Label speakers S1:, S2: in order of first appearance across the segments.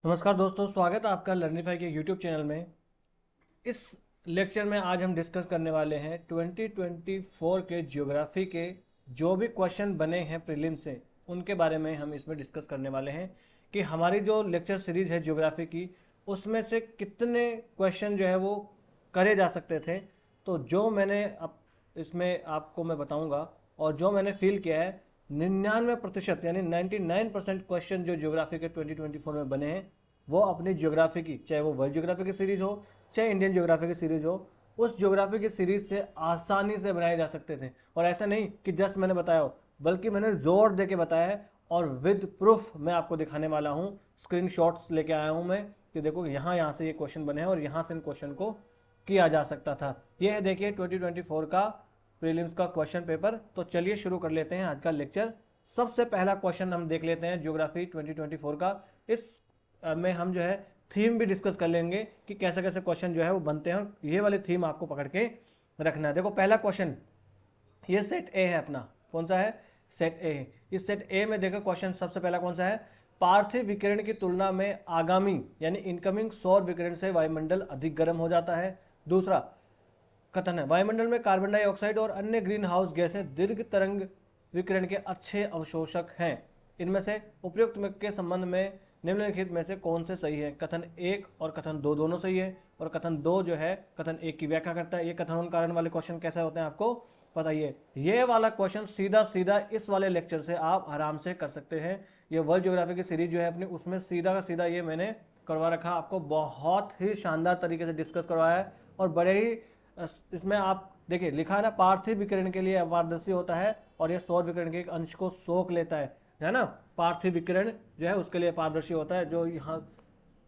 S1: नमस्कार दोस्तों, स्वागत है आपका लर्निफाई के यूट्यूब चैनल में। इस लेक्चर में आज हम डिस्कस करने वाले हैं 2024 के ज्योग्राफी के जो भी क्वेश्चन बने हैं प्रीलिम से, उनके बारे में हम इसमें डिस्कस करने वाले हैं कि हमारी जो लेक्चर सीरीज है ज्योग्राफी की, उसमें से कितने क्वेश्चन जो है वो करे जा सकते थे। तो जो मैंने अब इसमें आपको मैं बताऊंगा और जो मैंने फील किया है, 99% यानी 99% क्वेश्चन जो ज्योग्राफी के 2024 में बने हैं वो अपनी ज्योग्राफी की, चाहे वो वर्ल्ड ज्योग्राफी की सीरीज हो चाहे इंडियन ज्योग्राफी की सीरीज हो, उस ज्योग्राफी की सीरीज से आसानी से बनाए जा सकते थे। और ऐसा नहीं कि जस्ट मैंने बताया हो, बल्कि मैंने जोर दे के बताया है और विद प्रूफ मैं आपको दिखाने वाला हूँ। स्क्रीनशॉट्स लेके आया हूँ मैं कि देखो यहाँ यहाँ से ये क्वेश्चन बने हैं और यहाँ से इन क्वेश्चन को किया जा सकता था। ये है देखिए 2024 का प्रीलिम्स का क्वेश्चन पेपर। तो चलिए शुरू कर लेते हैं आज का लेक्चर। सबसे पहला क्वेश्चन हम देख लेते हैं ज्योग्राफी 2024 का। इस में हम जो है थीम भी डिस्कस कर लेंगे कि कैसे कैसे क्वेश्चन जो है वो बनते हैं, और ये वाली थीम आपको पकड़ के रखना है। देखो पहला क्वेश्चन, ये सेट ए है अपना। कौन सा है? सेट ए है। इस सेट ए में देखो क्वेश्चन सबसे पहला कौन सा है? पार्थिव विकिरण की तुलना में आगामी यानी इनकमिंग सौर विकिरण से वायुमंडल अधिक गर्म हो जाता है। दूसरा कथन है, वायुमंडल में कार्बन डाइऑक्साइड और अन्य ग्रीन हाउस गैसें दीर्घ तरंग विकिरण के अच्छे अवशोषक हैं। इनमें से उपयुक्त के संबंध में निम्नलिखित में से कौन से सही है? कथन एक और कथन दो दोनों सही है, और कथन दो जो है कथन एक की व्याख्या करता है। ये कथन और कारण वाले क्वेश्चन कैसे होते हैं आपको पता ही है। ये वाला क्वेश्चन सीधा सीधा इस वाले लेक्चर से आप आराम से कर सकते हैं। ये वर्ल्ड ज्योग्राफी की सीरीज जो है अपनी, उसमें सीधा का सीधा ये मैंने करवा रखा, आपको बहुत ही शानदार तरीके से डिस्कस करवाया है। और बड़े ही इसमें आप देखिए लिखा है ना, पार्थिव विकिरण के लिए अपारदर्शी होता है और यह सौर विकिरण के एक अंश को सोख लेता है ना। पार्थिव विकिरण जो है उसके लिए पारदर्शी होता है। जो यहाँ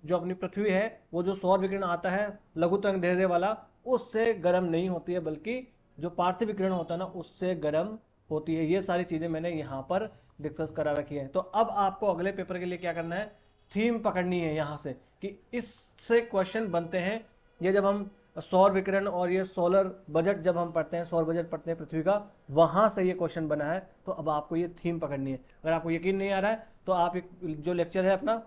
S1: जो अपनी पृथ्वी है, वो जो सौर विकिरण आता है लघु तरंग दैर्ध्य वाला, उससे गर्म नहीं होती है, बल्कि जो पार्थिव विकिरण होता है ना, उससे गर्म होती है। ये सारी चीजें मैंने यहाँ पर डिस्कस करा रखी है। तो अब आपको अगले पेपर के लिए क्या करना है, थीम पकड़नी है यहाँ से कि इससे क्वेश्चन बनते हैं। ये जब हम सौर विकिरण और ये सोलर बजट जब हम पढ़ते हैं, सौर बजट पढ़ते हैं पृथ्वी का, वहां से ये क्वेश्चन बना है। तो अब आपको ये थीम पकड़नी है। अगर आपको यकीन नहीं आ रहा है तो आप एक जो लेक्चर है अपना,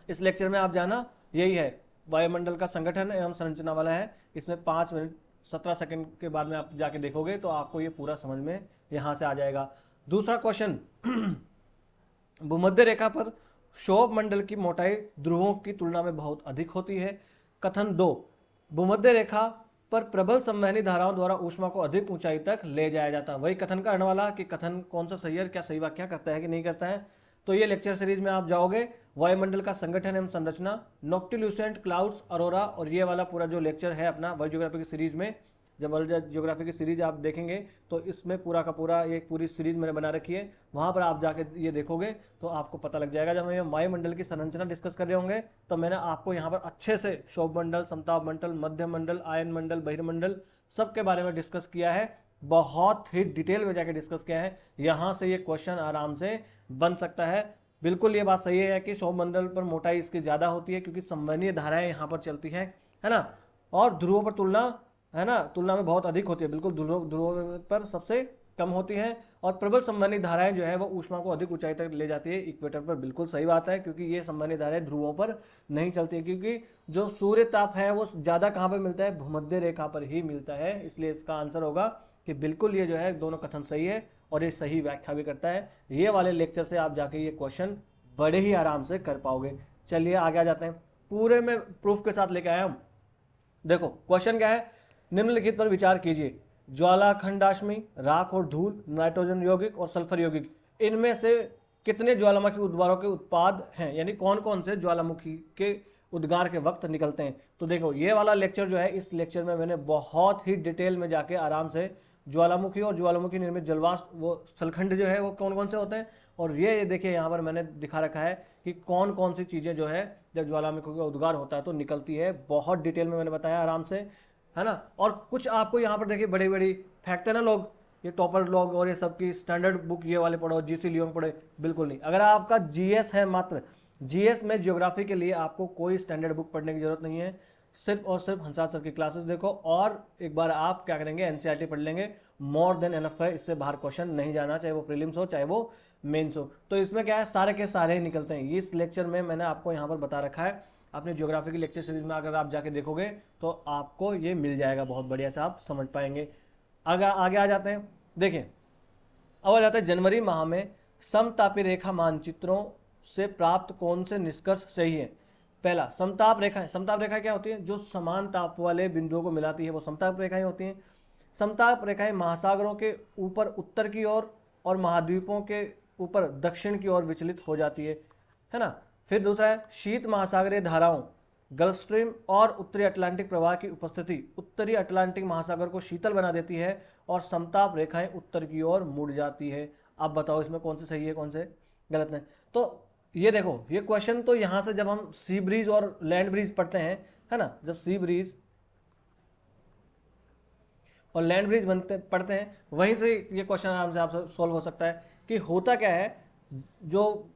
S1: इस लेक्चर में आप जाना, यही है वायुमंडल का संगठन एवं संरचना वाला है। इसमें 5 मिनट 17 सेकंड के बाद में आप जाके देखोगे तो आपको ये पूरा समझ में यहां से आ जाएगा। दूसरा क्वेश्चन, भूमध्य रेखा पर क्षोभ मंडल की मोटाई ध्रुवों की तुलना में बहुत अधिक होती है। कथन दो, भूमध्य रेखा पर प्रबल संवहनी धाराओं द्वारा ऊष्मा को अधिक ऊंचाई तक ले जाया जाता है। वही कथन का आने वाला कि कथन कौन सा सही है, क्या सही व्याख्या करता है कि नहीं करता है। तो ये लेक्चर सीरीज में आप जाओगे, वायुमंडल का संगठन एवं संरचना, नॉक्टिल्यूसेंट क्लाउड्स, अरोरा, और ये वाला पूरा जो लेक्चर है अपना वर्ल्ड ज्योग्राफी की सीरीज में, जब वर्ल्ड ज्योग्राफी की सीरीज आप देखेंगे तो इसमें पूरा का पूरा एक पूरी सीरीज मैंने बना रखी है। वहां पर आप जाके ये देखोगे तो आपको पता लग जाएगा। जब हम वायुमंडल की संरचना डिस्कस कर रहे होंगे तो मैंने आपको यहाँ पर अच्छे से क्षोभ मंडल, समताप मंडल, मध्य मंडल, आयन मंडल, बहिर्मंडल सबके बारे में डिस्कस किया है। बहुत ही डिटेल में जाके डिस्कस किया है। यहाँ से ये क्वेश्चन आराम से बन सकता है। बिल्कुल ये बात सही है कि क्षोभ मंडल पर मोटाई इसकी ज्यादा होती है क्योंकि संवहनीय धाराएं यहाँ पर चलती है ना। और ध्रुवों पर तुलना है ना, तुलना में बहुत अधिक होती है। बिल्कुल ध्रुवों पर सबसे कम होती है। और प्रबल संवहनी धाराएं जो है वो ऊष्मा को अधिक ऊंचाई तक ले जाती है इक्वेटर पर। बिल्कुल सही बात है, क्योंकि ये संवहनी धाराएं ध्रुवों पर नहीं चलती है, क्योंकि जो सूर्य ताप है वो ज्यादा कहां पर मिलता है? भूमध्य रेखा पर ही मिलता है। इसलिए इसका आंसर होगा कि बिल्कुल ये जो है दोनों कथन सही है और ये सही व्याख्या भी करता है। ये वाले लेक्चर से आप जाके ये क्वेश्चन बड़े ही आराम से कर पाओगे। चलिए आगे आ जाते हैं। पूरे में प्रूफ के साथ लेके आया हूं। देखो क्वेश्चन क्या है, निम्नलिखित पर विचार कीजिए। ज्वालाखंडाश्मी, राख और धूल, नाइट्रोजन यौगिक और सल्फर यौगिक, इनमें से कितने ज्वालामुखी उद्गारों के उत्पाद हैं? यानी कौन कौन से ज्वालामुखी के उद्गार के वक्त निकलते हैं। तो देखो ये वाला लेक्चर जो है, इस लेक्चर में मैंने बहुत ही डिटेल में जाके आराम से ज्वालामुखी और ज्वालामुखी निर्मित जलवाष्प, वो सलखंड जो है वो कौन कौन से होते हैं, और ये देखिए यहाँ पर मैंने दिखा रखा है कि कौन कौन सी चीजें जो है जब ज्वालामुखी का उद्गार होता है तो निकलती है। बहुत डिटेल में मैंने बताया आराम से, है ना। और कुछ आपको यहाँ पर देखिए बड़ी बड़ी फेंकते हैं ना लोग, ये टॉपर लोग, और ये सबकी स्टैंडर्ड बुक ये वाले पढ़ो, जीसी लियोंग पढ़े। बिल्कुल नहीं। अगर आपका जीएस है, मात्र जीएस में ज्योग्राफी के लिए आपको कोई स्टैंडर्ड बुक पढ़ने की जरूरत नहीं है। सिर्फ और सिर्फ हंसा सर की क्लासेस देखो और एक बार आप क्या करेंगे, एनसीईआरटी पढ़ लेंगे, मोर देन एनफ है। इससे बाहर क्वेश्चन नहीं जाना, चाहे वो प्रीलिम्स हो चाहे वो मेंस हो। तो इसमें क्या है, सारे के सारे ही निकलते हैं। इस लेक्चर में मैंने आपको यहाँ पर बता रखा है, अपने ज्योग्राफी की लेक्चर सीरीज में अगर आप जाके देखोगे तो आपको ये मिल जाएगा, बहुत बढ़िया से आप समझ पाएंगे। आगे आगे आ जाते हैं। देखिए अब आ जाता है जनवरी माह में समतापी रेखा मानचित्रों से प्राप्त कौन से निष्कर्ष सही है। पहला, समताप रेखा। समताप रेखा क्या होती है, जो समान ताप वाले बिंदुओं को मिलाती है वो समताप रेखाएं होती हैं। समताप रेखाएं महासागरों के ऊपर उत्तर की ओर और महाद्वीपों के ऊपर दक्षिण की ओर विचलित हो जाती है ना। फिर दूसरा है शीत महासागरीय धाराओं, गल्फ स्ट्रीम और उत्तरी अटलांटिक प्रवाह की उपस्थिति उत्तरी अटलांटिक महासागर को शीतल बना देती है और समताप रेखाएं उत्तर की ओर मुड़ जाती है। अब बताओ इसमें कौन से सही है कौन से गलत है। तो ये देखो, ये क्वेश्चन तो यहां से जब हम सी ब्रीज और लैंड ब्रीज पढ़ते हैं, है ना, जब सी ब्रीज और लैंड ब्रिज बनते पढ़ते हैं वहीं से ये क्वेश्चन आराम से आपसे सॉल्व हो सकता है कि होता क्या है, जो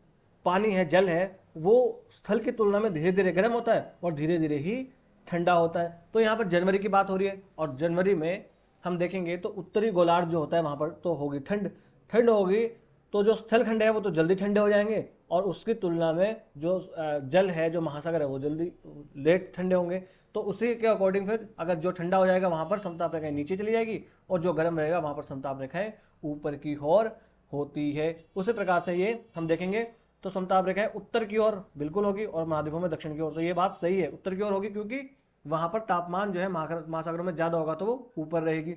S1: पानी है, जल है, वो स्थल की तुलना में धीरे धीरे गर्म होता है और धीरे धीरे ही ठंडा होता है। तो यहाँ पर जनवरी की बात हो रही है और जनवरी में हम देखेंगे तो उत्तरी गोलार्ध जो होता है वहां पर तो होगी ठंड। ठंड होगी तो जो स्थल खंड है वो तो जल्दी ठंडे हो जाएंगे और उसकी तुलना में जो जल है, जो महासागर है, वो जल्दी लेट ठंडे होंगे। तो उसी के अकॉर्डिंग फिर अगर जो ठंडा हो जाएगा वहां पर समताप रेखाएं नीचे चली जाएगी और जो गर्म रहेगा वहां पर समताप रेखाएं ऊपर की ओर होती है। उसी प्रकार से ये हम देखेंगे तो समताप रेखाएं उत्तर की ओर बिल्कुल होगी और महाद्वीपों में दक्षिण की ओर। तो ये बात सही है, उत्तर की ओर होगी क्योंकि वहां पर तापमान जो है महासागरों में ज्यादा होगा तो वो ऊपर रहेगी।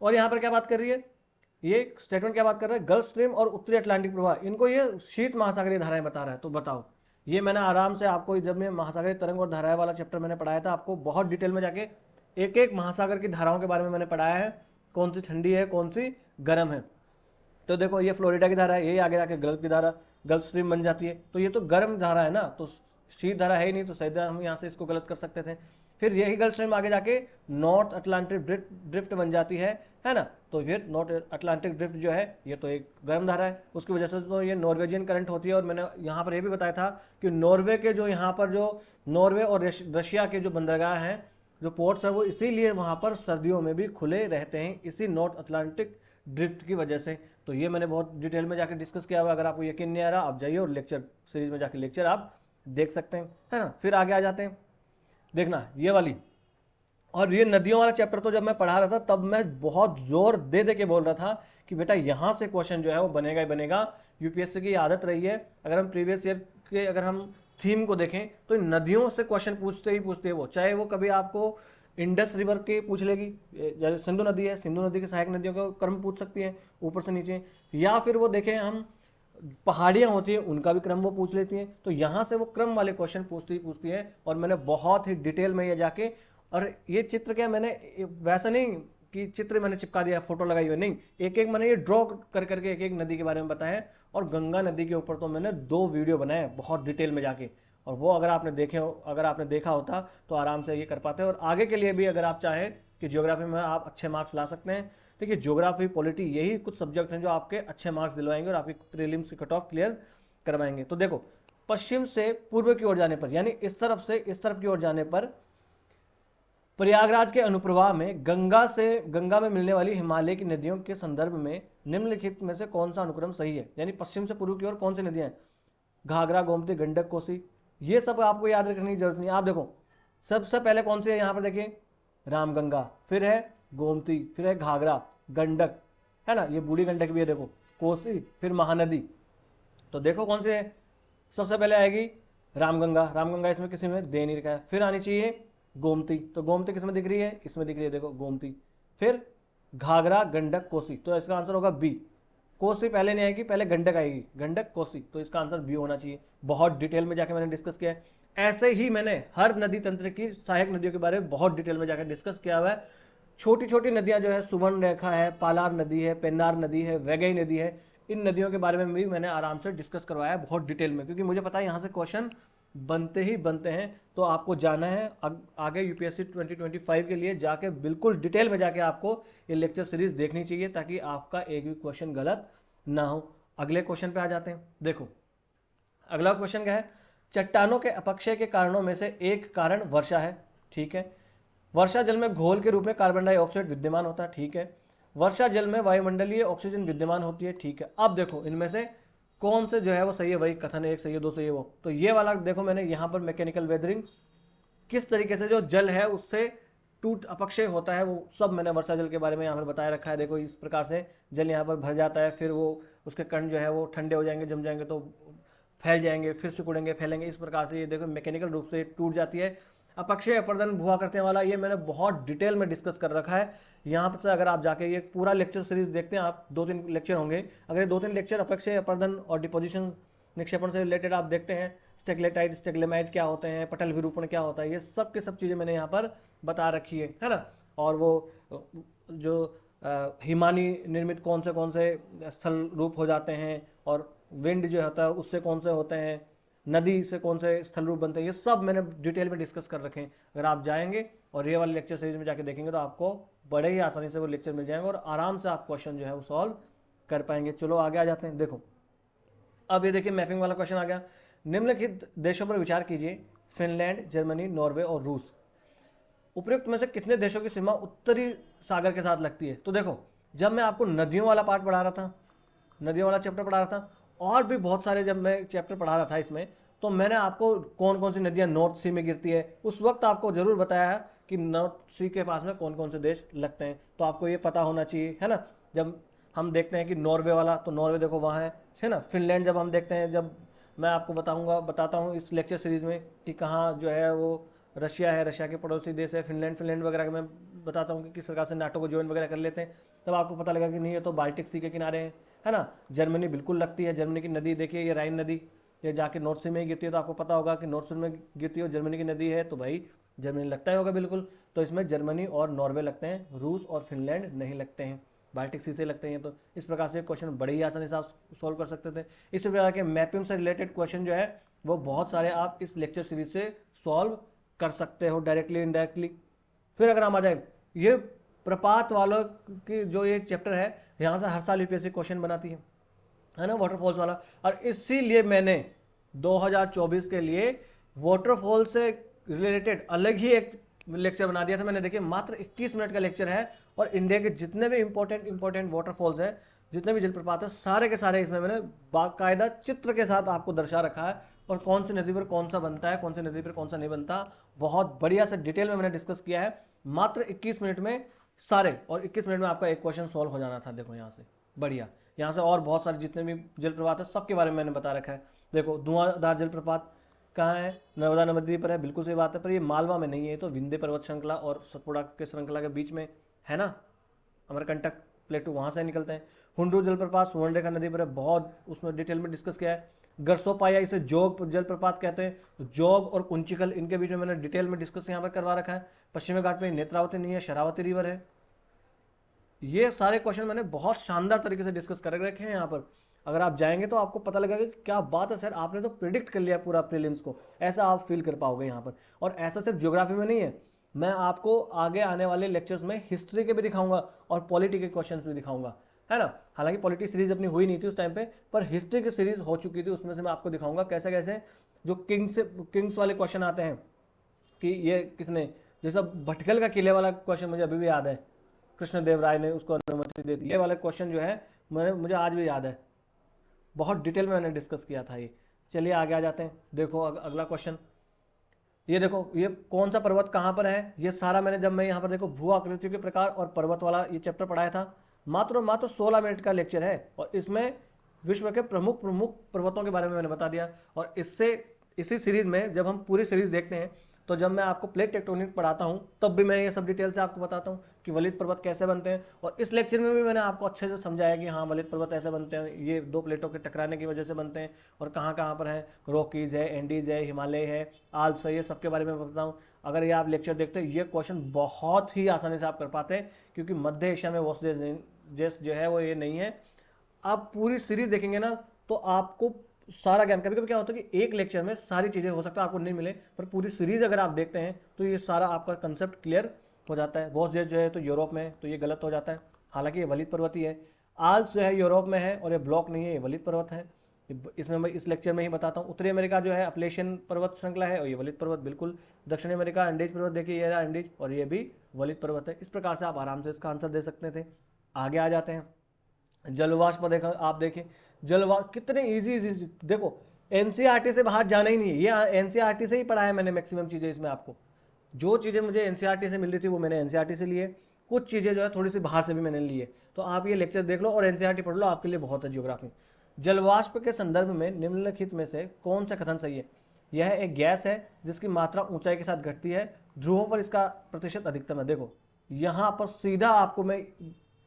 S1: और यहाँ पर क्या बात कर रही है, ये स्टेटमेंट क्या बात कर रहा है, गल्फ स्ट्रीम और उत्तरी अटलांटिक प्रवाह, इनको ये शीत महासागरीय धाराएं बता रहा है। तो बताओ, ये मैंने आराम से आपको जब मैं महासागरीय तरंग और धाराएं वाला चैप्टर मैंने पढ़ाया था, आपको बहुत डिटेल में जाके एक एक महासागर की धाराओं के बारे में मैंने पढ़ाया है, कौन सी ठंडी है कौन सी गर्म है। तो देखो ये फ्लोरिडा की धारा है, ये आगे जाके गल्फ की धारा, गल्फ स्ट्रीम बन जाती है। तो ये तो गर्म धारा है ना, तो शीत धारा है ही नहीं, तो शायद हम यहाँ से इसको गलत कर सकते थे। फिर यही गल्फ स्ट्रीम आगे जाके नॉर्थ अटलांटिक ड्रिफ्ट बन जाती है ना। तो फिर नॉर्थ अटलांटिक ड्रिफ्ट जो है ये तो एक गर्म धारा है, उसकी वजह से तो ये नॉर्वेजियन करंट होती है। और मैंने यहाँ पर ये भी बताया था कि नॉर्वे के जो यहाँ पर जो नॉर्वे और रशिया के जो बंदरगाह हैं, जो पोर्ट्स हैं, वो इसीलिए वहाँ पर सर्दियों में भी खुले रहते हैं, इसी नॉर्थ अटलांटिक ड्रिफ्ट की वजह से। तो ये मैंने बहुत डिटेल में जाकर डिस्कस किया हुआ। अगर आपको यकीन नहीं आ रहा आप जाइए और लेक्चर सीरीज में जाकर लेक्चर आप देख सकते हैं, है ना। फिर आगे आ जाते हैं, देखना ये वाली। और ये नदियों वाला चैप्टर तो जब मैं पढ़ा रहा था तब मैं बहुत जोर दे दे के बोल रहा था कि बेटा यहाँ से क्वेश्चन जो है वो बनेगा ही बनेगा। यूपीएससी की आदत रही है, अगर हम प्रीवियस ईयर के अगर हम थीम को देखें तो इन नदियों से क्वेश्चन पूछते ही पूछते हैं वो, चाहे वो कभी आपको इंडस रिवर के पूछ लेगी, जैसे सिंधु नदी है, सिंधु नदी की सहायक नदियों का क्रम पूछ सकती है ऊपर से नीचे, या फिर वो देखें हम पहाड़ियां होती हैं उनका भी क्रम वो पूछ लेती हैं। तो यहाँ से वो क्रम वाले क्वेश्चन पूछती है। और मैंने बहुत ही डिटेल में ये जाके, और ये चित्र क्या मैंने वैसा नहीं कि चित्र मैंने चिपका दिया फोटो लगाई हुई, नहीं, एक एक मैंने ये ड्रॉ कर करके एक एक नदी के बारे में बताया। और गंगा नदी के ऊपर तो मैंने 2 वीडियो बनाए बहुत डिटेल में जाके, और वो अगर आपने देखा होता तो आराम से ये कर पाते। और आगे के लिए भी अगर आप चाहें कि ज्योग्राफी में आप अच्छे मार्क्स ला सकते हैं, देखिए ज्योग्राफी, पॉलिटी, यही कुछ सब्जेक्ट हैं जो आपके अच्छे मार्क्स दिलवाएंगे और आपकी प्रीलिम्स की कट ऑफ क्लियर करवाएंगे। तो देखो, पश्चिम से पूर्व की ओर जाने पर, यानी इस तरफ से इस तरफ की ओर जाने पर प्रयागराज के अनुप्रवाह में गंगा में मिलने वाली हिमालय की नदियों के संदर्भ में निम्नलिखित में से कौन सा अनुक्रम सही है। यानी पश्चिम से पूर्व की ओर कौन सी नदियां हैं, घाघरा, गोमती, गंडक, कोसी, ये सब आपको याद रखने की जरूरत नहीं। आप देखो सबसे पहले कौन सी है, यहाँ पर देखिए रामगंगा, फिर है गोमती, फिर है घाघरा, गंडक, है ना, ये बूढ़ी गंडक भी है, देखो कोसी, फिर महानदी। तो देखो कौन सी है, सबसे पहले आएगी रामगंगा। रामगंगा इसमें किसी में दे नहीं रखा है। फिर आनी चाहिए गोमती, तो गोमती किसमें दिख रही है, इसमें दिख रही है, देखो गोमती। फिर घाघरा, गंडक, कोसी, तो इसका आंसर होगा बी। कोसी पहले नहीं आएगी, पहले गंडक आएगी, गंडक, कोसी, तो इसका आंसर बी होना चाहिए। बहुत डिटेल में जाके मैंने डिस्कस किया है। ऐसे ही मैंने हर नदी तंत्र की सहायक नदियों के बारे में बहुत डिटेल में जाकर डिस्कस किया हुआ है। छोटी छोटी नदियां जो है, सुवर्ण रेखा है, पालार नदी है, पेन्नार नदी है, वैगई नदी है, इन नदियों के बारे में भी मैंने आराम से डिस्कस करवाया है बहुत डिटेल में, क्योंकि मुझे पता है यहाँ से क्वेश्चन बनते ही बनते हैं। तो आपको जाना है आगे यूपीएससी 2025 के लिए जाके बिल्कुल डिटेल में जाके आपको ये लेक्चर सीरीज देखनी चाहिए, ताकि आपका एक भी क्वेश्चन गलत ना हो। अगले क्वेश्चन पे आ जाते हैं। देखो अगला क्वेश्चन क्या है, चट्टानों के अपक्षय के कारणों में से एक कारण वर्षा है, ठीक है। वर्षा जल में घोल के रूप में कार्बन डाइऑक्साइड विद्यमान होता है, ठीक है। वर्षा जल में वायुमंडलीय ऑक्सीजन विद्यमान होती है, ठीक है। अब देखो इनमें से कौन से जो है वो सही है, वही कथन है, एक सही है, दो सही है वो। तो ये वाला देखो मैंने यहाँ पर मैकेनिकल वेदरिंग, किस तरीके से जो जल है उससे टूट अपक्षय होता है, वो सब मैंने वर्षा जल के बारे में यहाँ पर बताया रखा है। देखो इस प्रकार से जल यहाँ पर भर जाता है, फिर वो उसके कण जो है वो ठंडे हो जाएंगे, जम जाएंगे तो फैल जाएंगे, फिर सिकुड़ेंगे, फैलेंगे, इस प्रकार से ये देखो मैकेनिकल रूप से टूट जाती है। अपक्षय अपर्दन भुआ करने वाला, ये मैंने बहुत डिटेल में डिस्कस कर रखा है। यहाँ पर से अगर आप जाके ये पूरा लेक्चर सीरीज देखते हैं आप, 2-3 लेक्चर होंगे, अगर ये 2-3 लेक्चर अपक्षय अपर्दन और डिपोजिशन निक्षेपण से रिलेटेड आप देखते हैं, स्टेगलेटाइट स्टेगलेमाइट क्या होते हैं, पटल विरूपण क्या होता है, ये सब के सब चीज़ें मैंने यहाँ पर बता रखी है ना। और वो जो हिमानी निर्मित कौन से स्थल रूप हो जाते हैं, और विंड जो होता है उससे कौन से होते हैं, नदी से कौन से स्थल रूप बनते हैं, ये सब मैंने डिटेल में डिस्कस कर रखे हैं। अगर आप जाएंगे और ये वाले लेक्चर सीरीज में जाके देखेंगे तो आपको बड़े ही आसानी से वो लेक्चर मिल जाएंगे और आराम से आप क्वेश्चन जो है वो सॉल्व कर पाएंगे। चलो आगे आ जाते हैं। देखो अब ये देखिए मैपिंग वाला क्वेश्चन आ गया। निम्नलिखित देशों पर विचार कीजिए, फिनलैंड, जर्मनी, नॉर्वे और रूस। उपयुक्त में से कितने देशों की सीमा उत्तरी सागर के साथ लगती है? तो देखो जब मैं आपको नदियों वाला पार्ट पढ़ा रहा था, नदियों वाला चैप्टर पढ़ा रहा था, और भी बहुत सारे जब मैं चैप्टर पढ़ा रहा था इसमें, तो मैंने आपको कौन कौन सी नदियां नॉर्थ सी में गिरती है उस वक्त आपको जरूर बताया है कि नॉर्थ सी के पास में कौन कौन से देश लगते हैं। तो आपको ये पता होना चाहिए, है ना। जब हम देखते हैं कि नॉर्वे वाला, तो नॉर्वे देखो वहाँ है ना। फिनलैंड जब हम देखते हैं, जब मैं आपको बताता हूँ इस लेक्चर सीरीज में कि कहाँ जो है वो रशिया है, रशिया के पड़ोसी देश है फिनलैंड, फिनलैंड वगैरह का मैं बताता हूँ कि किस प्रकार से नाटो को ज्वाइन वगैरह कर लेते हैं, तब आपको पता लगा कि नहीं ये तो बाल्टिक सी के किनारे हैं, है ना। जर्मनी बिल्कुल लगती है, जर्मनी की नदी देखिए ये राइन नदी, ये जाके नॉर्थ सी में ही गिरती है, तो आपको पता होगा कि नॉर्थ सी में गिरती है और जर्मनी की नदी है, तो भाई जर्मनी लगता ही होगा बिल्कुल। तो इसमें जर्मनी और नॉर्वे लगते हैं, रूस और फिनलैंड नहीं लगते हैं, बाल्टिक सी से लगते हैं। तो इस प्रकार से क्वेश्चन बड़े ही आसानी से आप सॉल्व कर सकते थे। इसी प्रकार के मैपिंग से रिलेटेड क्वेश्चन जो है वो बहुत सारे आप इस लेक्चर सीरीज से सॉल्व कर सकते हो, डायरेक्टली इनडायरेक्टली। फिर अगर हम आ जाए ये प्रपात वालों की जो ये चैप्टर है, यहाँ से हर साल यूपीएससी क्वेश्चन बनाती है ना, वाटरफॉल्स वाला। और इसीलिए मैंने 2024 के लिए वाटरफॉल से रिलेटेड अलग ही एक लेक्चर बना दिया था मैंने। देखिए मात्र 21 मिनट का लेक्चर है, और इंडिया के जितने भी इंपॉर्टेंट वाटरफॉल्स हैं, जितने भी जलप्रपात है, सारे के सारे इसमें मैंने बाकायदा चित्र के साथ आपको दर्शा रखा है, और कौन सी नदी पर कौन सा बनता है, कौन सी नदी पर कौन सा नहीं बनता, बहुत बढ़िया से डिटेल में मैंने डिस्कस किया है मात्र 21 मिनट में सारे। और 21 मिनट में आपका एक क्वेश्चन सॉल्व हो जाना था। देखो यहाँ से बढ़िया, यहाँ से और बहुत सारे जितने भी जलप्रपात है सबके बारे में मैंने बता रखा है। देखो धुआंधार जलप्रपात कहाँ है? नर्मदा नदी पर है, बिल्कुल सही बात है, पर ये मालवा में नहीं है, तो विंध्य पर्वत श्रृंखला और सतपुड़ा के श्रृंखला के बीच में है ना, अमरकंटक प्लेटू वहां से निकलते हैं। हुंडू जलप्रपात सुवर्णरेखा नदी पर है, बहुत उसमें डिटेल में डिस्कस किया है। गरसोपाया इसे जोग जलप्रपात कहते हैं, तो जोग और कुंचिकल इनके बीच में मैंने डिटेल में डिस्कस यहाँ पर करवा रखा है। पश्चिमी घाट में नेत्रावती नहीं है, शरावती रिवर है। ये सारे क्वेश्चन मैंने बहुत शानदार तरीके से डिस्कस कर रखे हैं यहाँ पर। अगर आप जाएंगे तो आपको पता लगेगा कि क्या बात है सर, आपने तो प्रिडिक्ट कर लिया पूरा प्रीलिम्स को, ऐसा आप फील कर पाओगे यहाँ पर। और ऐसा सिर्फ ज्योग्राफी में नहीं है, मैं आपको आगे आने वाले लेक्चर्स में हिस्ट्री के भी दिखाऊंगा और पॉलिटी के क्वेश्चंस भी दिखाऊंगा, है ना। हालांकि पॉलिटी सीरीज अपनी हुई नहीं थी उस टाइम पे, पर हिस्ट्री की सीरीज हो चुकी थी, उसमें से मैं आपको दिखाऊंगा कैसे कैसे जो किंग्स वाले क्वेश्चन आते हैं कि ये किसने, जैसा भटकल का किले वाला क्वेश्चन मुझे अभी भी याद है, कृष्णदेव राय ने उसको अनुमति दे दी, ये वाला क्वेश्चन जो है मुझे आज भी याद है, बहुत डिटेल में मैंने डिस्कस किया था ये। चलिए आगे आ जाते हैं। देखो अगला क्वेश्चन, ये देखो ये कौन सा पर्वत कहाँ पर है, ये सारा मैंने जब मैं यहाँ पर देखो भू आकृतियों के प्रकार और पर्वत वाला ये चैप्टर पढ़ाया था। मात्र 16 मिनट का लेक्चर है, और इसमें विश्व के प्रमुख प्रमुख पर्वतों के बारे में मैंने बता दिया। और इसी सीरीज में जब हम पूरी सीरीज देखते हैं, तो जब मैं आपको प्लेट टेक्टोनिक पढ़ाता हूं तब भी मैं ये सब डिटेल से आपको बताता हूं कि वलित पर्वत कैसे बनते हैं। और इस लेक्चर में भी मैंने आपको अच्छे से समझाया कि हाँ वलित पर्वत ऐसे बनते हैं, ये दो प्लेटों के टकराने की वजह से बनते हैं, और कहाँ कहाँ पर है, रॉकीज है, एंडीज है, हिमालय है, आल्प्स है, ये सबके बारे में बताऊँ। अगर ये आप लेक्चर देखते हैं, ये क्वेश्चन बहुत ही आसानी से आप कर पाते हैं, क्योंकि मध्य एशिया में वॉसडेज जो है वो ये नहीं है। आप पूरी सीरीज देखेंगे ना तो आपको सारा ज्ञान, कभी कभी क्या होता है कि एक लेक्चर में सारी चीजें हो सकता है आपको नहीं मिले, पर पूरी सीरीज अगर आप देखते हैं तो ये सारा आपका कंसेप्ट क्लियर हो जाता है। वॉसडेज जो है तो यूरोप में है, तो ये गलत हो जाता है, हालांकि ये वलित पर्वत ही है। आल्प्स जो है यूरोप में है और ये ब्लॉक नहीं है, ये वलित पर्वत है। इसमें मैं इस लेक्चर में ही बताता हूँ। उत्तरी अमेरिका जो है अपलेशियन पर्वत श्रृंखला है, और ये वलित पर्वत बिल्कुल। दक्षिणी अमेरिका एंडीज पर्वत देखिए, ये रहा एंडीज, और ये भी वलित पर्वत है। इस प्रकार से आप आराम से इसका आंसर दे सकते थे। आगे आ जाते हैं। जलवाष्प देखा आप देखिए, जलवायु कितने इजी इजी, देखो एनसीईआरटी से बाहर जाना ही नहीं है, ये एनसीईआरटी से ही पढ़ा है मैंने मैक्सिमम चीजें इसमें आपको। जो चीजें मुझे एनसीईआरटी से मिल रही थी वो मैंने एनसीईआरटी से ली है, कुछ चीजें जो है थोड़ी सी बाहर से भी मैंने ली है। तो आप ये लेक्चर देख लो और एनसीईआरटी पढ़ लो, आपके लिए बहुत है ज्योग्राफी। जलवाष्प के संदर्भ में निम्नलिखित में से कौन सा कथन सही है? यह एक गैस है जिसकी मात्रा ऊंचाई के साथ घटती है, ध्रुवों पर इसका प्रतिशत अधिकतम है। देखो यहां पर सीधा आपको मैं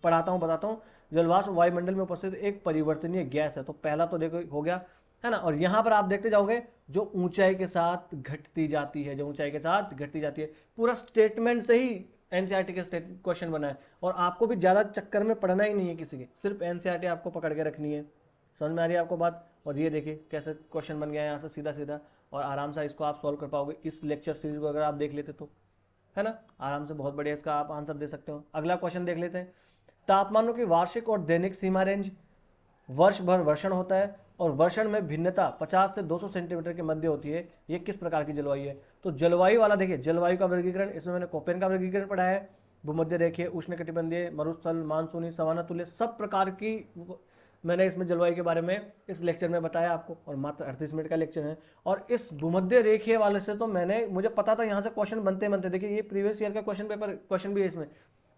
S1: पढ़ाता हूं, बताता हूं। जलवाष्प वायुमंडल में उपस्थित एक परिवर्तनीय गैस है, तो पहला तो देखो हो गया, है ना। और यहां पर आप देखते जाओगे जो ऊंचाई के साथ घटती जाती है, जो ऊंचाई के साथ घटती जाती है, पूरा स्टेटमेंट से ही एनसीईआरटी के क्वेश्चन बना है। और आपको भी ज्यादा चक्कर में पढ़ना ही नहीं है किसी के, सिर्फ एनसीईआरटी आपको पकड़ के रखनी है। समझ में आ रही है आपको बात? और ये देखिए कैसे क्वेश्चन बन गया है यहाँ से सीधा सीधा, और आराम से इसको आप सॉल्व कर पाओगे इस लेक्चर सीरीज को अगर आप देख लेते तो, है ना। आराम से बहुत बढ़िया इसका आप आंसर दे सकते हो। अगला क्वेश्चन देख लेते हैं। तापमानों की वार्षिक और दैनिक सीमा रेंज, वर्ष भर वर्षण होता है और वर्षण में भिन्नता 50 से 200 सेंटीमीटर के मध्य होती है, ये किस प्रकार की जलवायु है? तो जलवायु वाला देखिए, जलवायु का वर्गीकरण इसमें मैंने कोपेन का वर्गीकरण पढ़ा है। भूमध्य रेखीय, उष्णकटिबंधीय, मरुस्थल, मानसूनी, सवाना तुल्य, सब प्रकार की मैंने इसमें जलवायु के बारे में इस लेक्चर में बताया आपको, और मात्र 38 मिनट का लेक्चर है। और इस भूमध्य रेखीय वाले से तो मुझे पता था यहाँ से क्वेश्चन बनते बनते, देखिए ये प्रीवियस ईयर का क्वेश्चन पेपर क्वेश्चन भी है इसमें,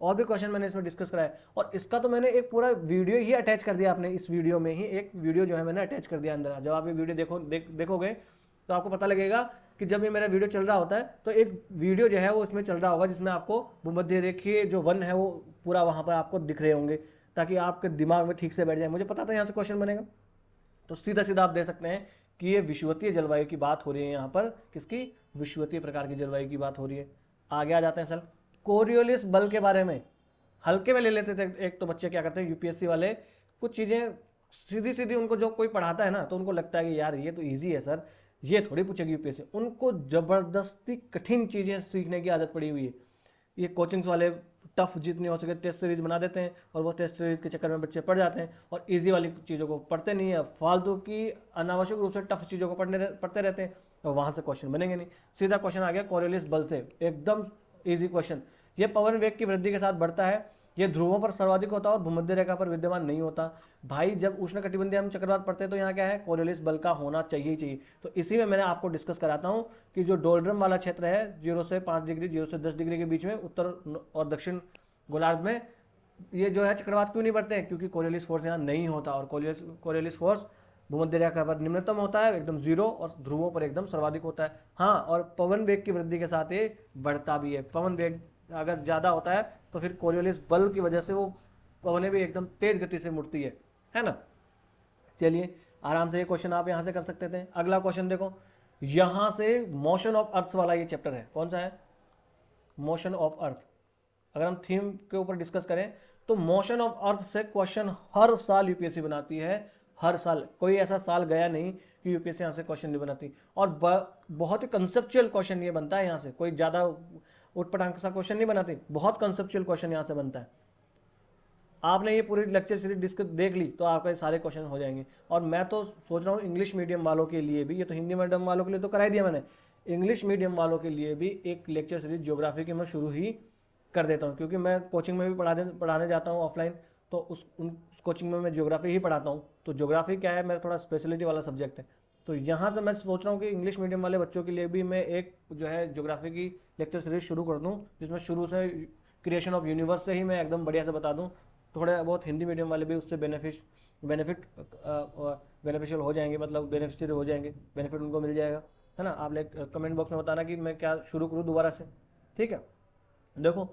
S1: और भी क्वेश्चन मैंने इसमें डिस्कस कराया। और इसका तो मैंने एक पूरा वीडियो ही अटैच कर दिया, आपने इस वीडियो में ही एक वीडियो जो है मैंने अटैच कर दिया अंदर। जब आप ये वीडियो देखोगे तो आपको पता लगेगा कि जब ये मेरा वीडियो चल रहा होता है तो एक वीडियो जो है वो इसमें चल रहा होगा, जिसमें आपको भूमध्य रेखीय जो वन है वो पूरा वहां पर आपको दिख रहे होंगे, ताकि आपके दिमाग में ठीक से बैठ जाए। मुझे पता था यहाँ से क्वेश्चन बनेगा, तो सीधा सीधा आप दे सकते हैं कि ये विषुवतीय जलवायु की बात हो रही है यहाँ पर। किसकी? विषुवतीय प्रकार की जलवायु की बात हो रही है। आगे आ जाते हैं सर, कोरियोलिस बल के बारे में हल्के में ले लेते थे। एक तो बच्चे क्या करते हैं यूपीएससी वाले, कुछ चीजें सीधी सीधी उनको जो कोई पढ़ाता है ना, तो उनको लगता है कि यार ये तो इजी है सर, ये थोड़ी पूछेगी यूपीएससी। उनको जबरदस्ती कठिन चीजें सीखने की आदत पड़ी हुई है। ये कोचिंग्स वाले टफ जितनी हो सके टेस्ट सीरीज बना देते हैं, और वो टेस्ट सीरीज के चक्कर में बच्चे पढ़ जाते हैं और इजी वाली चीज़ों को पढ़ते नहीं है, फालतू की अनावश्यक रूप से टफ चीज़ों को पढ़ते रहते हैं, और वहां से क्वेश्चन बनेंगे नहीं। सीधा क्वेश्चन आ गया कोरियोलिस बल से, एकदम इजी क्वेश्चन। ये पवन वेग की वृद्धि के साथ बढ़ता है, ये ध्रुवों पर सर्वाधिक होता है और भूमध्य रेखा पर विद्यमान नहीं होता। भाई जब उष्णकटिबंधीय हम चक्रवात पढ़ते हैं तो यहाँ क्या है? कोरियोलिस बल का होना चाहिए ही चाहिए। तो इसी में मैंने आपको डिस्कस कराता हूँ कि जो डोल्ड्रम वाला क्षेत्र है 0 से 5 डिग्री, 0 से 10 डिग्री के बीच में उत्तर और दक्षिण गोलार्ध में, ये जो है चक्रवात क्यों नहीं बढ़ते हैं? क्योंकि कोरियोलिस फोर्स यहाँ नहीं होता, और कोरियोलिस फोर्स भूमध्य रेखा पर निम्नतम होता है एकदम 0, और ध्रुवों पर एकदम सर्वाधिक होता है। हाँ, और पवन वेग की वृद्धि के साथ ये बढ़ता भी है। पवन वेग अगर ज्यादा होता है तो फिर कोरियोलिस बल की वजह से वो पवनें भी एकदम तेज गति से मुड़ती है ना। चलिए आराम से ये क्वेश्चन आप यहां से कर सकते थे। अगला क्वेश्चन देखो, यहां से मोशन ऑफ अर्थ वाला ये चैप्टर है, कौन सा है? Motion of earth. अगर हम थीम के ऊपर डिस्कस करें तो मोशन ऑफ अर्थ से क्वेश्चन हर साल यूपीएससी बनाती है, हर साल। कोई ऐसा साल गया नहीं कि यूपीएससी यहाँ से क्वेश्चन नहीं बनाती, और बहुत ही कंसेप्चुअल क्वेश्चन ये बनता है यहाँ से, कोई ज्यादा उठपटांग सा क्वेश्चन नहीं बनाती, बहुत कंसेप्चुअल क्वेश्चन यहाँ से बनता है। आपने ये पूरी लेक्चर सीरीज डिस्कस देख ली तो आपके सारे क्वेश्चन हो जाएंगे। और मैं तो सोच रहा हूँ इंग्लिश मीडियम वालों के लिए भी, ये तो हिंदी मीडियम वालों के लिए तो करा ही दिया मैंने, इंग्लिश मीडियम वालों के लिए भी एक लेक्चर सीरीज ज्योग्राफी की मैं शुरू ही कर देता हूँ, क्योंकि मैं कोचिंग में भी पढ़ाने जाता हूँ ऑफलाइन, तो उस कोचिंग में मैं ज्योग्राफी ही पढ़ाता हूँ। तो ज्योग्राफी क्या है, मेरा थोड़ा स्पेशलिटी वाला सब्जेक्ट है। तो यहाँ से मैं सोच रहा हूँ कि इंग्लिश मीडियम वाले बच्चों के लिए भी मैं एक जो है ज्योग्राफी की लेक्चर सीरीज शुरू कर दूँ, जिसमें शुरू से क्रिएशन ऑफ यूनिवर्स से ही मैं एकदम बढ़िया से बता दूँ। थोड़े बहुत हिंदी मीडियम वाले भी उससे बेनिफिशियल हो जाएंगे, मतलब बेनिफिशियरी हो जाएंगे, बेनिफिट उनको मिल जाएगा, है ना। आप कमेंट बॉक्स में बताना कि मैं क्या शुरू करूँ दोबारा से, ठीक है। देखो,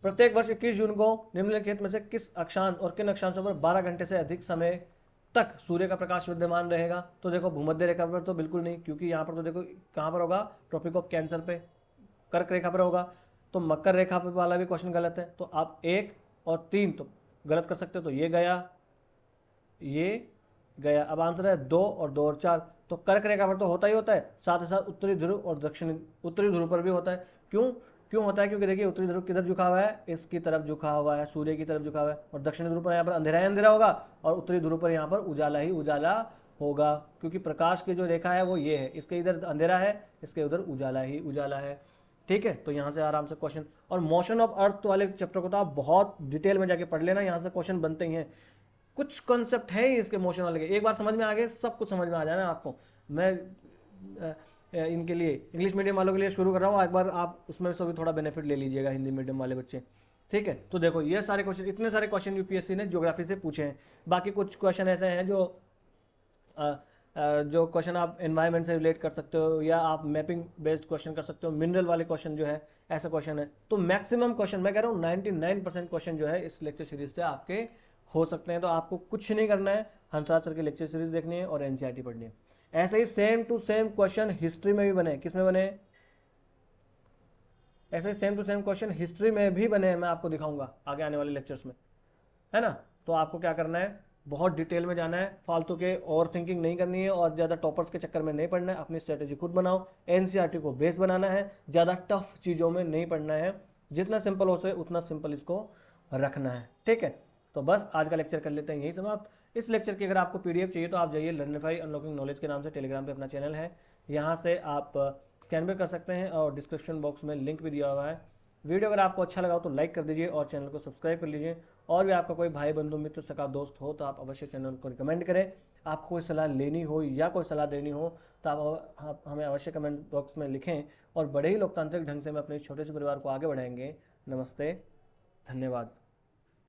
S1: प्रत्येक वर्ष 21 जून को निम्नलिखित में से किस अक्षांश और किन अक्षांशों पर 12 घंटे से अधिक समय तक सूर्य का प्रकाश विद्यमान रहेगा? तो देखो भूमध्य रेखा पर तो बिल्कुल नहीं, क्योंकि यहाँ पर तो देखो कहाँ पर होगा? ट्रॉपिक ऑफ कैंसर पे, कर्क रेखा पर होगा। तो मकर रेखा पर वाला भी क्वेश्चन गलत है, तो आप 1 और 3 तो गलत कर सकते हो, तो ये गया, ये गया। अब आंसर है 2 और 2 और 4। तो कर्क रेखा पर तो होता ही होता है, साथ ही साथ उत्तरी ध्रुव और उत्तरी ध्रुव पर भी होता है। क्यों होता है? क्योंकि देखिए उत्तरी ध्रुव किधर झुका हुआ है? इसकी तरफ झुका हुआ है, सूर्य की तरफ झुका हुआ है, और दक्षिणी ध्रुव पर यहाँ पर अंधेरा ही अंधेरा होगा, और उत्तरी ध्रुव पर यहाँ पर उजाला ही उजाला होगा, क्योंकि प्रकाश की जो रेखा है वो ये है, इसके इधर अंधेरा है, इसके उधर उजाला ही उजाला है, ठीक है। तो यहाँ से आराम से क्वेश्चन, और मोशन ऑफ अर्थ वाले चैप्टर को तो आप बहुत डिटेल में जाके पढ़ लेना, यहाँ से क्वेश्चन बनते ही हैं। कुछ कॉन्सेप्ट है ही इसके मोशन वाले के, एक बार समझ में आ गए सब कुछ समझ में आ जाना आपको। मैं इनके लिए इंग्लिश मीडियम वालों के लिए शुरू कर रहा हूँ, एक बार आप उसमें से भी थोड़ा बेनिफिट ले लीजिएगा, हिंदी मीडियम वाले बच्चे। ठीक है, तो देखो ये सारे क्वेश्चन, इतने सारे क्वेश्चन यूपीएससी ने ज्योग्राफी से पूछे हैं। बाकी कुछ क्वेश्चन ऐसे हैं जो क्वेश्चन आप एनवायरनमेंट से रिलेट कर सकते हो, या आप मैपिंग बेस्ड क्वेश्चन कर सकते हो, मिनरल वाले क्वेश्चन जो है ऐसा क्वेश्चन है। तो मैक्सिमम क्वेश्चन, मैं कह रहा हूँ 99% क्वेश्चन जो है इस लेक्चर सीरीज से आपके हो सकते हैं। तो आपको कुछ नहीं करना है, हंसराज सर की लेक्चर सीरीज देखनी है और एनसीईआरटी पढ़नी है। ऐसे ही same to same question history में भी बने, किसमें बने, ऐसे ही same to same question history में भी बने हैं, मैं आपको दिखाऊंगा आगे आने वाले लेक्चर्स में, है ना। तो आपको क्या करना है, बहुत डिटेल में जाना है, फालतू के ओवर थिंकिंग नहीं करनी है और ज़्यादा टॉपर्स के चक्कर में नहीं पढ़ना है, अपनी स्ट्रेटेजी खुद बनाओ, एनसीईआरटी को बेस बनाना है, ज़्यादा टफ चीज़ों में नहीं पढ़ना है, जितना सिंपल हो सके उतना सिंपल इसको रखना है। ठीक है, तो बस आज का लेक्चर कर लेते हैं यही समाप्त। इस लेक्चर की अगर आपको पीडीएफ चाहिए तो आप जाइए लर्निफाई अनलॉकिंग नॉलेज के नाम से टेलीग्राम पे अपना चैनल है, यहाँ से आप स्कैन भी कर सकते हैं और डिस्क्रिप्शन बॉक्स में लिंक भी दिया हुआ है। वीडियो अगर आपको अच्छा लगा हो तो लाइक कर दीजिए और चैनल को सब्सक्राइब कर लीजिए। और भी आपका कोई भाई बंधु मित्र सका दोस्त हो तो आप अवश्य चैनल को रिकमेंड करें। आपको कोई सलाह लेनी हो या कोई सलाह देनी हो तो आप हमें अवश्य कमेंट बॉक्स में लिखें, और बड़े ही लोकतांत्रिक ढंग से मैं अपने छोटे से परिवार को आगे बढ़ाएंगे। नमस्ते, धन्यवाद।